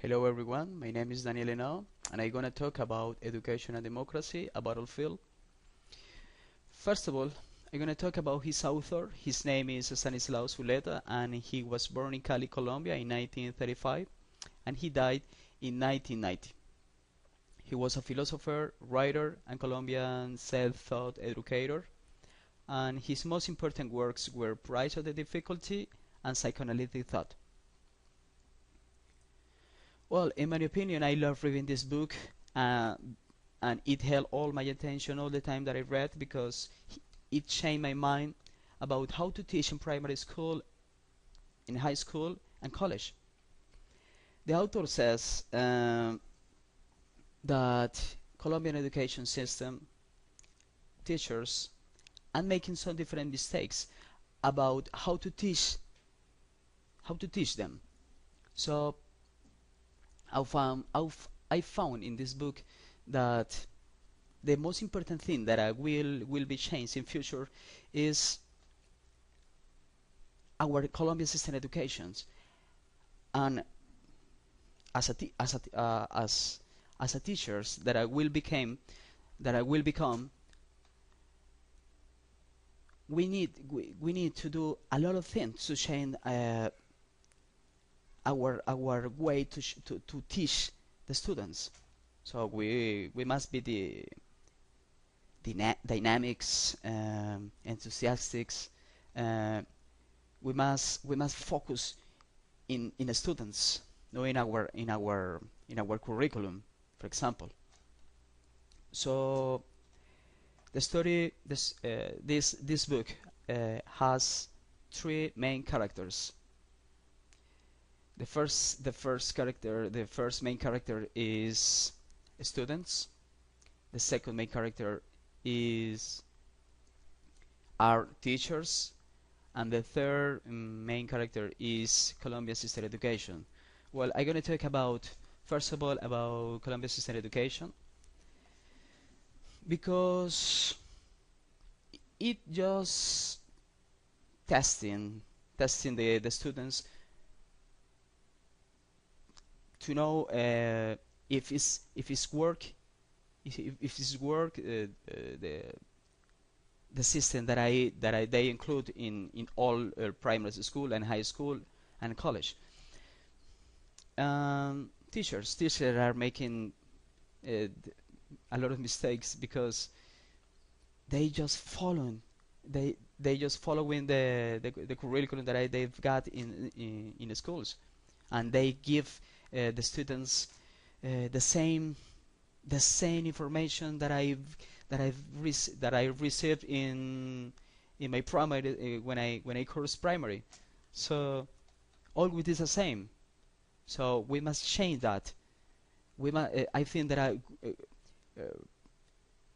Hello everyone, my name is Daniel Henao and I'm gonna talk about education and democracy, a battlefield. First of all, I'm gonna talk about his author. His name is Stanislaus Zuleta and he was born in Cali, Colombia in 1935 and he died in 1990. He was a philosopher, writer, and Colombian self-taught educator, and his most important works were Price of the Difficulty and Psychoanalytic Thought. Well, in my opinion, I love reading this book, uh, and it held all my attention all the time that I read because it changed my mind about how to teach in primary school, in high school, and college. The author says that Colombian education system teachers are making some different mistakes about how to teach them. So I found in this book that the most important thing that I will be changed in future is our Colombian system educations, and as a as a teachers that I will become, we need to do a lot of things to change our way to teach the students. So we must be the dynamics, enthusiastic. Uh, we must focus in the students, no, in our curriculum, for example. So the story this book has three main characters. The first main character is students. The second main character is our teachers, and the third main character is Colombian system education. Well, I'm going to talk about first of all about Colombian system education because it just testing the students to know if it's work if it's work the system that they include in all primary school and high school and college. Teachers are making uh, a lot of mistakes because they just following they just following the curriculum that they've got in the schools, and they give the students the same information that I received in my primary, when I course primary. So always is the same. So we must change that. I think that uh,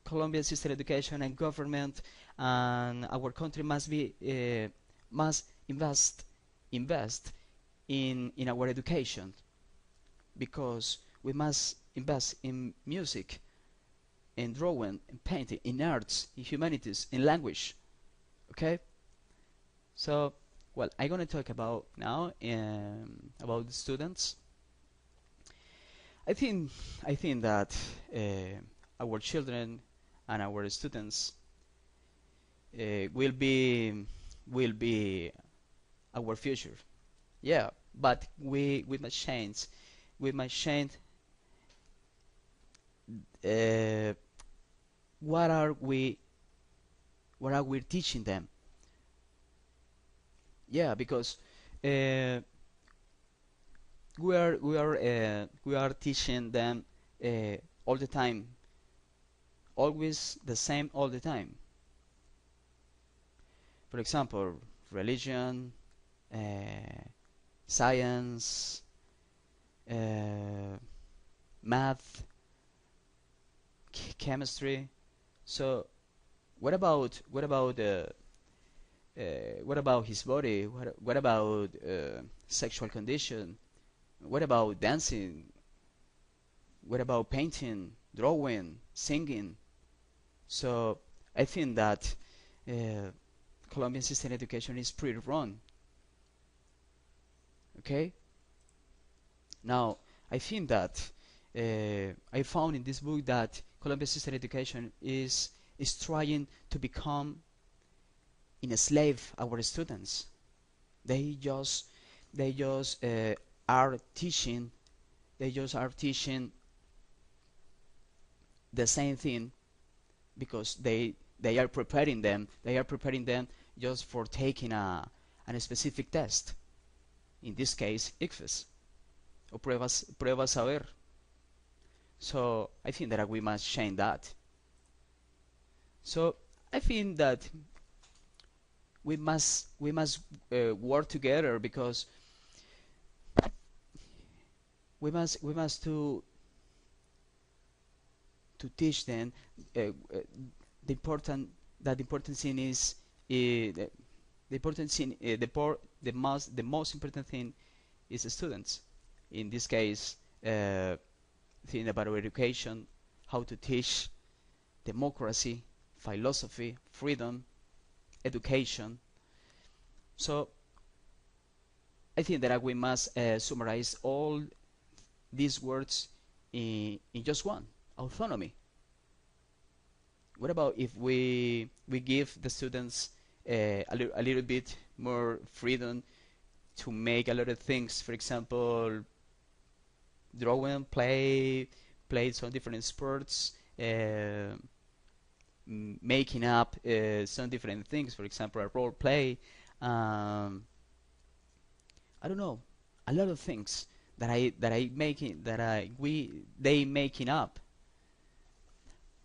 Colombian system education and government and our country must invest in our education, because we must invest in music, in drawing, in painting, in arts, in humanities, in language. Okay? So, well, I'm gonna talk about now about the students. I think I think that our children and our students will be our future. Yeah, but we must change. We must change. Uh, what are we what are we teaching them? Yeah, because uh, we are teaching them all the time, always the same all the time. For example, religion, science, uh, math, chemistry. So what about his body? What about sexual condition? What about dancing? What about painting, drawing, singing? So I think that uh, Colombian system education is pretty wrong. Okay. Now I think that I found in this book that Colombia system education is trying to become enslave our students. They just they just are teaching they just are teaching the same thing because they are preparing them just for taking a specific test. In this case, ICFES or pruebas saber. So I think that we must change that. So I think that we must work together because we must to teach them uh, uh, the important thing is the important thing the most important thing is the students. In this case, think about education, how to teach democracy, philosophy, freedom, education. So I think that we must summarize all these words in just one: autonomy. What about if we give the students a little bit more freedom to make a lot of things? For example, drawing, play some different sports, making up some different things. For example, a role play. Um, I don't know, a lot of things that I making that I we they making up.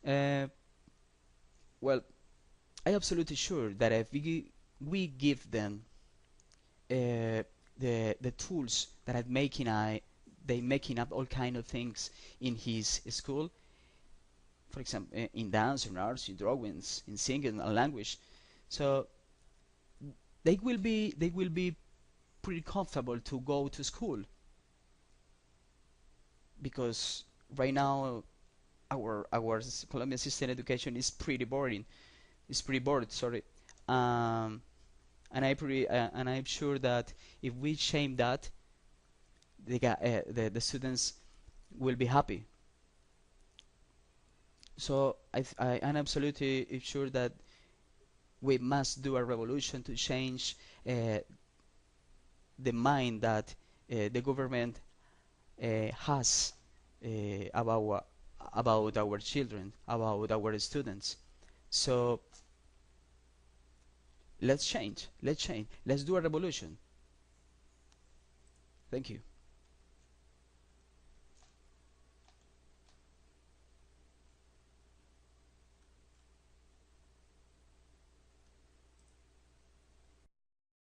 Uh, well, I absolutely sure that if we give them the tools that are making they making up all kind of things in his school, for example, in dance, in arts, in drawings, in singing, and language. So they will be pretty comfortable to go to school because right now our Colombian system education is pretty boring. It's pretty bored. Sorry. Um, and I'm sure that if we change that, the students will be happy. So I'm absolutely sure that we must do a revolution to change uh, the mind that the government has about our children, about our students. So let's change. Let's change. Let's do a revolution. Thank you.